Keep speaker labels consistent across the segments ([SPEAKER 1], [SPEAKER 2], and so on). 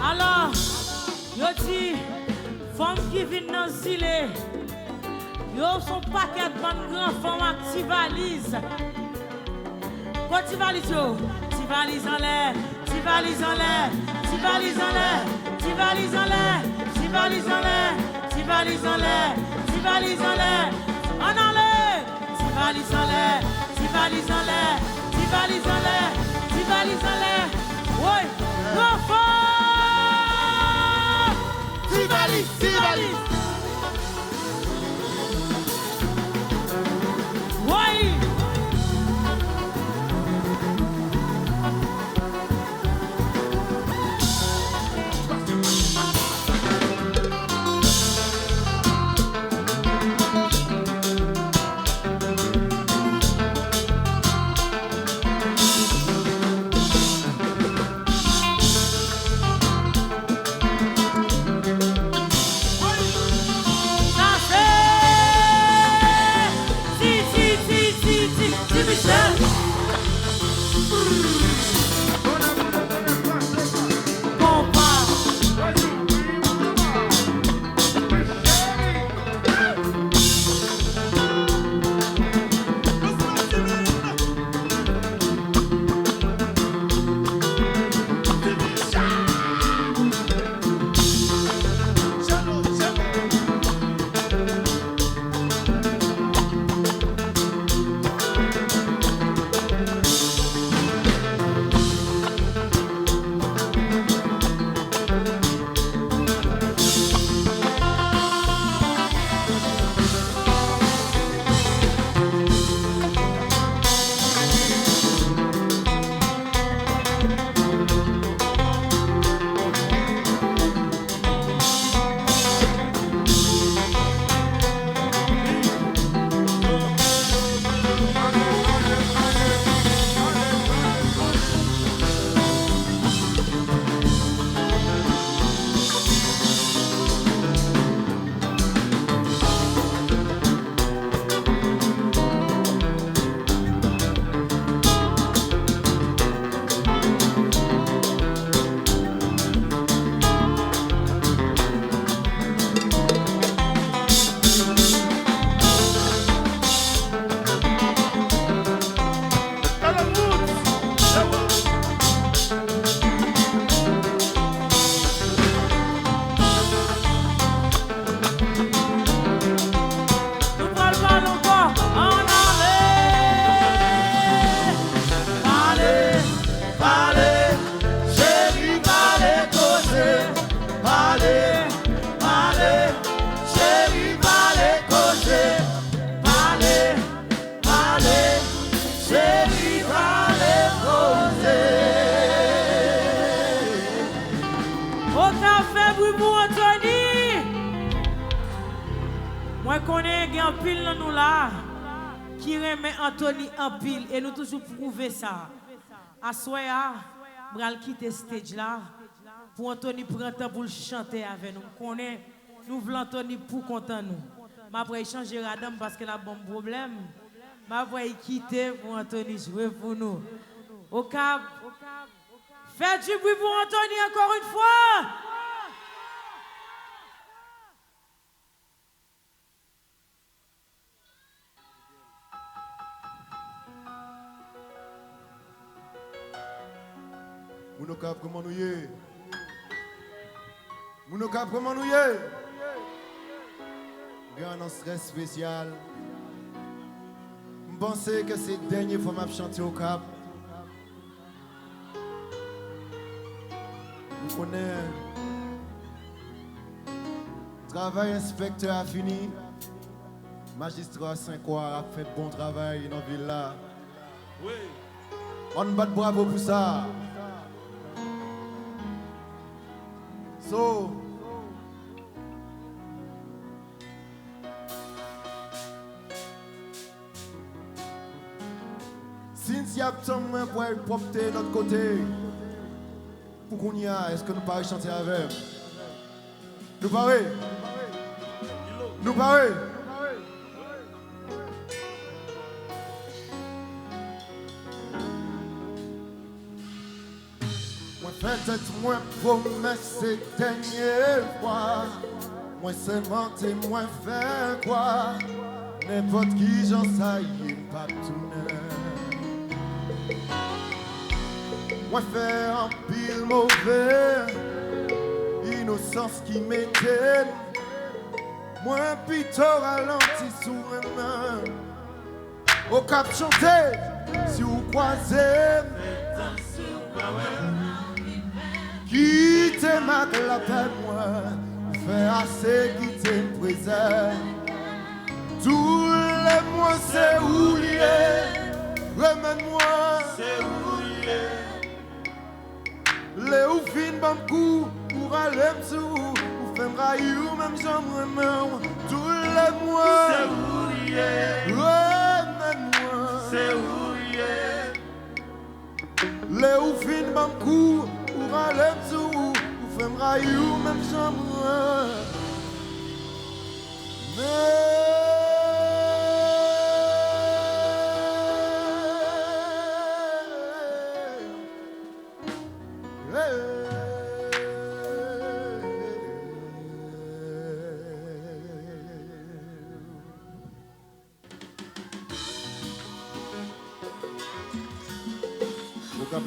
[SPEAKER 1] Alors, yo dit, femme qui vient dans zile, yo son paquet de bonnes grandes femmes avec ti valise. Quoi ti valise yo? Ti valise en l'air, ti valise en l'air, ti valise en l'air, ti valise en l'air, ti valise en l'air, ti valise en l'air, ti valise en l'air, en l'air, ti valise en l'air, ti valise en l'air, ti valise en l'air, ti valise en l'air. Oui, grand fort. Ti valise. Oui.
[SPEAKER 2] parler, parler, chérie, parler, causer, parler, parler, chérie, parler, causer.
[SPEAKER 1] Au café, Boubou Anthony. Moi, connais un pile dans nous là qui remet Anthony en pile et nous toujours prouver ça. À soya, je vais quitter ce stage là pour Anthony prendre temps pour le chanter avec nous. Nous voulons Anthony pour content nous. Je vais changer la dame parce qu'elle a un bon problème. Je vais quitter pour Anthony jouer pour nous. Au cap, faites du bruit pour Anthony encore une fois.
[SPEAKER 2] Mounokap, comment nous y est? Mounokap, comment nous y est? Grand stress spécial. Je pense que c'est la dernière fois que je chante au Cap. Vous connaissez. Travail inspecteur a fini. Magistrat 5 ans a fait bon travail dans la ville là. Oui. On bat bravo pour ça. So, since y a besoin pour porter notre côté, pour qu'on y a, est-ce que nous pouvons chanter avec? Nous parlons? Nous parlons? Peut-être moins promesse et dernière fois. Moi c'est mentir, moi faire quoi. N'importe qui j'en sais pas tourner. Moi faire un pile mauvais. Innocence qui m'éteint. Moi plutôt ralenti sous ma main. Au cap chanter, si vous croisez. Quitte ma clapette, moi, fais assez quitter le présent. Tous les mois, c'est oublié. Remède-moi, c'est oublié. Les oufines, bam coup, pour aller m'sou, ou fais m'raillou, même j'en tous les mois, c'est oublié. Remède-moi, c'est oublié. Les oufines, bam coup, pour aller m'sou, ou fais m'raillou, même j'en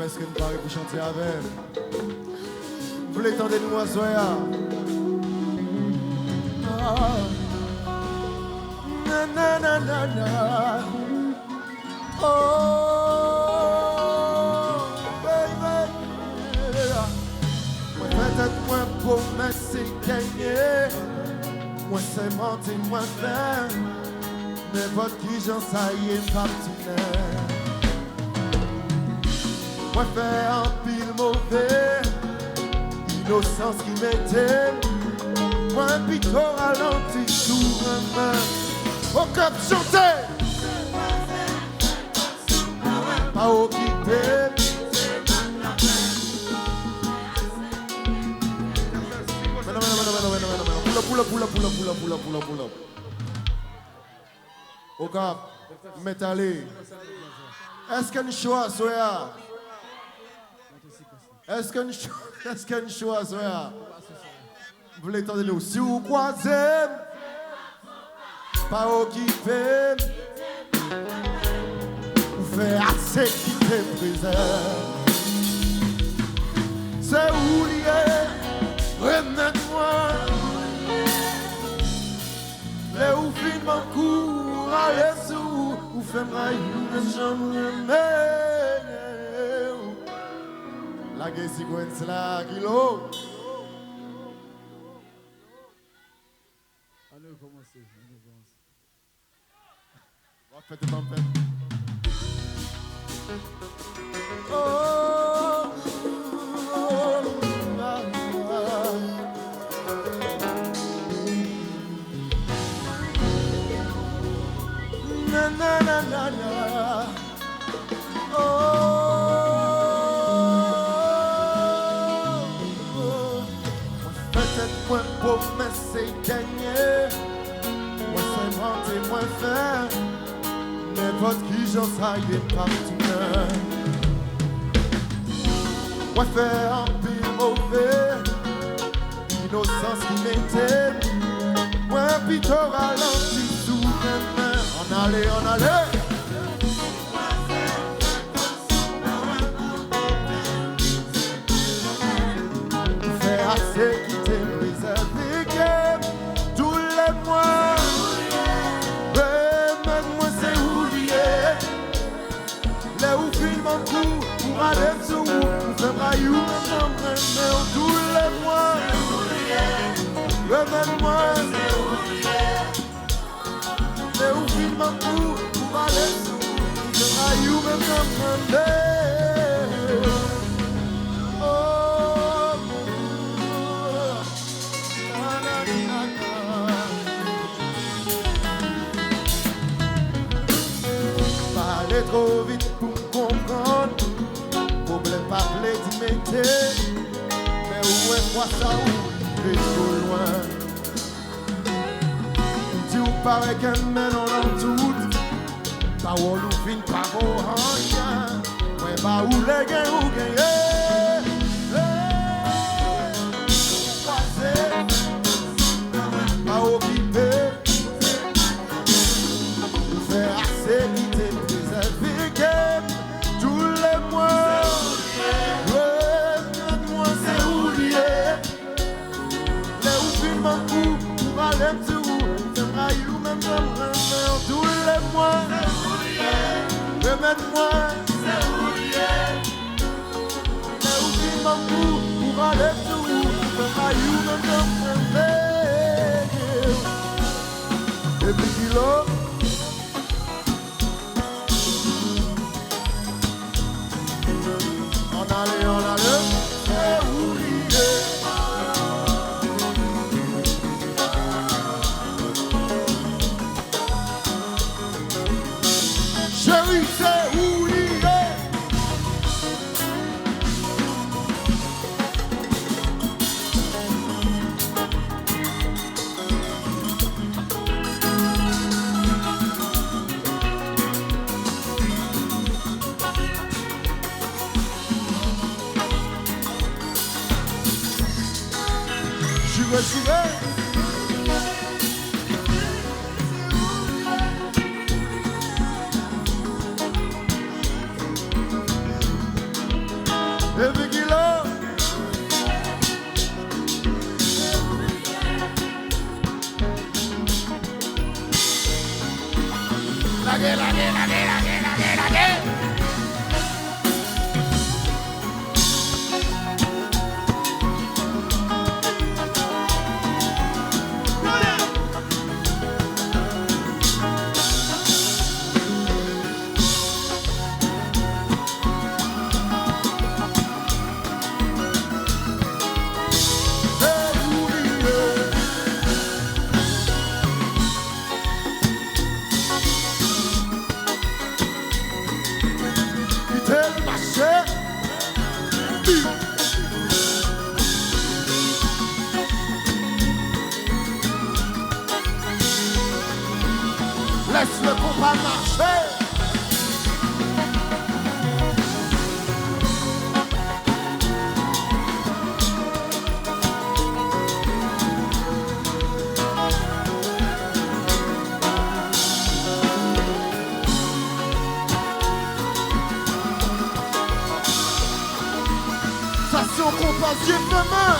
[SPEAKER 2] Est-ce que nous parlons pour chanter avec? Vous voulez tendre nous à Zoya? Na na na na na. Oh, baby. Moi peut-être moins pour mais c'est gagné. Moi c'est mentir, moi faire. Mais votre qui j'en sais est partenaire. Moi faire un pile mauvais, innocence qui m'était. Moi plutôt ralenti sous ma main. Au cap chanter, pas occupé. Pull up. Au cap, métallique. Est-ce que nous choisissons? Est-ce que nous choisissons? Vous voulez entendre nous? Si vous croisez, pas occupé, vous faites assez quitter prison. C'est où lié, remets-moi. Les ou fin mon cours, allez sous, vous faites maillot, mais j'en remets. La gueule, c'est quoi, c'est la kilo? commencer. On va faire de tempête. Oh, na na na na na. Moi pauvre mais c'est gagné. Moi c'est menté, moi faire. N'importe qui j'en sais partout. Moi faire un pire mauvais. Innocence qui m'était. Moi plutôt ralenti sous mes mains. On allait. Faire assez qui t'est préservé tous les mois. Remets-moi c'est oublié. Les où filme en coup pour aller sur où. Pour faire raillou, mais tous les mois. Remets-moi c'est oublié. Les où filme en coup pour aller sur où. Pour faire raillou, mais trop vite pour comprendre. Problème pas plaît d'y mettre. Mais où est quoi ça où il est trop loin. Tu ou paraît qu'un mène en tout. Parole ou fin pas beau rien. Ouais bah où les gains ou gagner. Pas occupé. Faire assez l'idée. Tous les mois, moi c'est oublié. Les où filme en coup pour aller me sur où. C'est raillou même tous les mois. Remets-moi, c'est oublié. Les où filme en coup pour aller me sur où. C'est raillou même et puis kilo. On allait, c'est oublié. Chérie, c'est oublié. Every kilo. Lage. Laisse le combat marcher. Ça c'est au compas Dieu demain.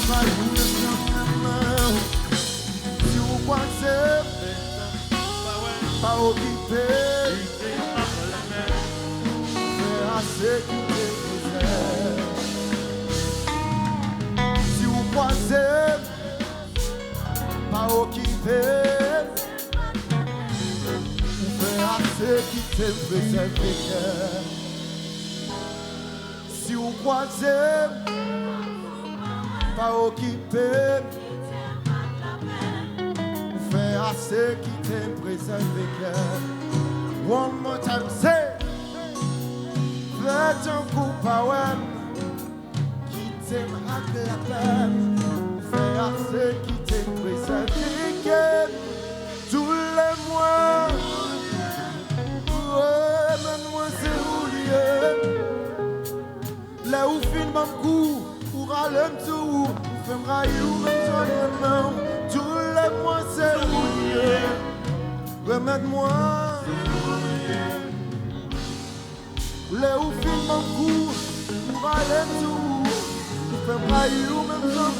[SPEAKER 2] Si vous croisez, pas occupé, faire assez quitter vos ailes. Si vous croisez, pas occupé, faire assez quitter vos ailes. Si vous croisez, pas occupé, faire assez quitter préserver cœur. One more time, say, faites un coup power, quitter avec la peine, faire assez quitter préserver cœur. Tous les mois, mène-moi c'est oublié. Là où fin mon coup, pour aller me tout, pour faire me railler ou même soigner. Tous les mois c'est oublié. Remets-moi. Là où fin mon coup, pour aller me tout, pour faire me railler ou même soigner.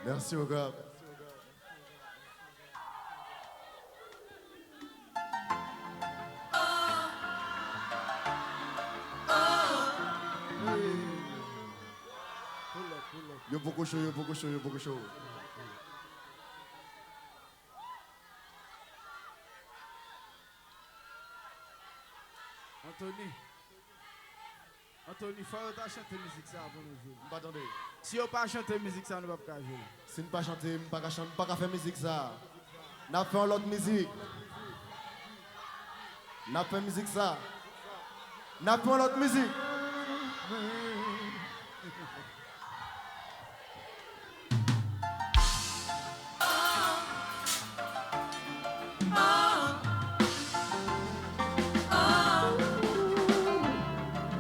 [SPEAKER 2] Merci au gars. Yo beaucoup chaud, yo beaucoup chaud, yo beaucoup chaud.
[SPEAKER 3] Anthony, faut pas chanter musique ça pour nous jouer.
[SPEAKER 2] Attendez.
[SPEAKER 3] Si on pas chanter musique ça, nous ne pouvons pas jouer.
[SPEAKER 2] Si nous ne pas chanter, nous ne pas faire musique ça. Nous faisons l'autre musique. Nous faisons musique ça. Nous faisons l'autre musique.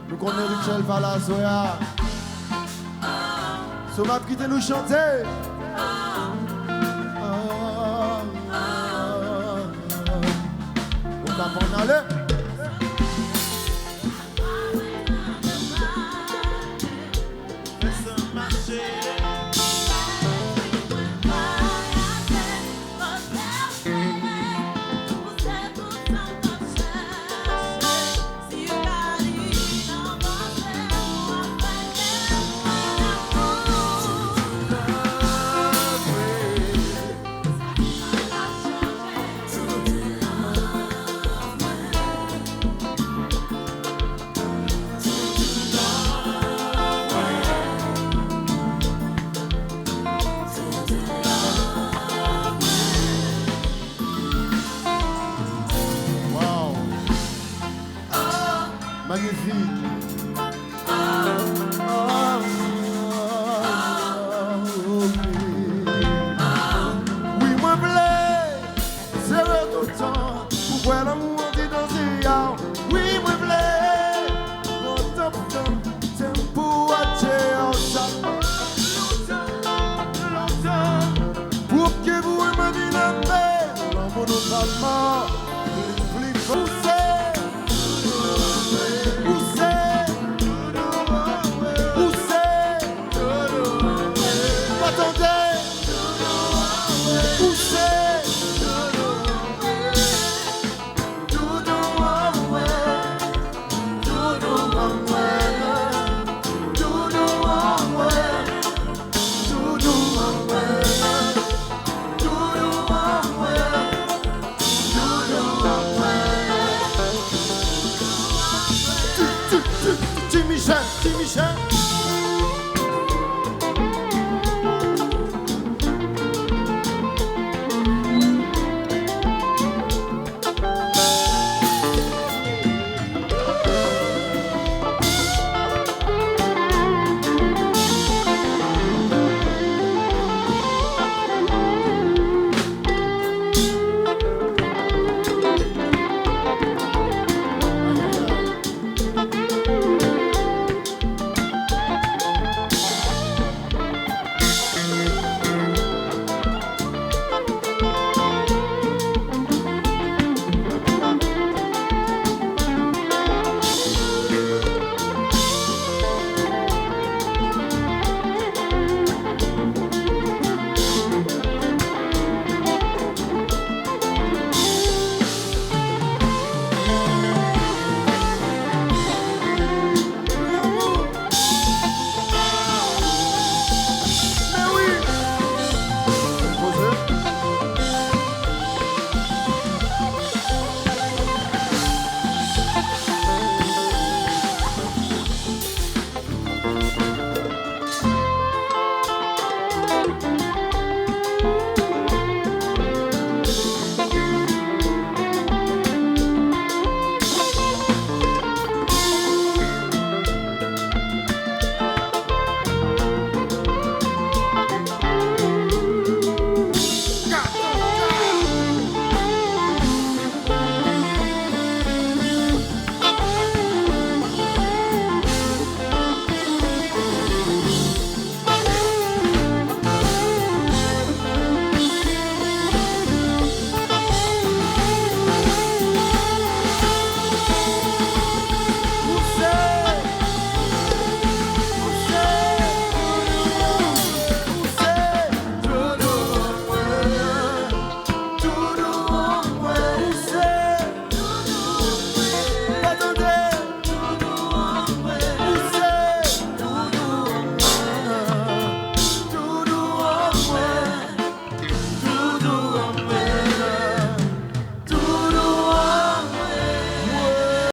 [SPEAKER 2] Nous connaissons Richel Valazoya. So m'a quitté nous chanter. On va prendre aller. Magnifique. Oui, moi, blé, c'est le temps. Pourquoi l'amour dit dans ces yeux? Oui, moi, blé, pourtant, c'est pour attirer ça. Longtemps, pour que vous m'aimiez la paix, l'amour nous parle.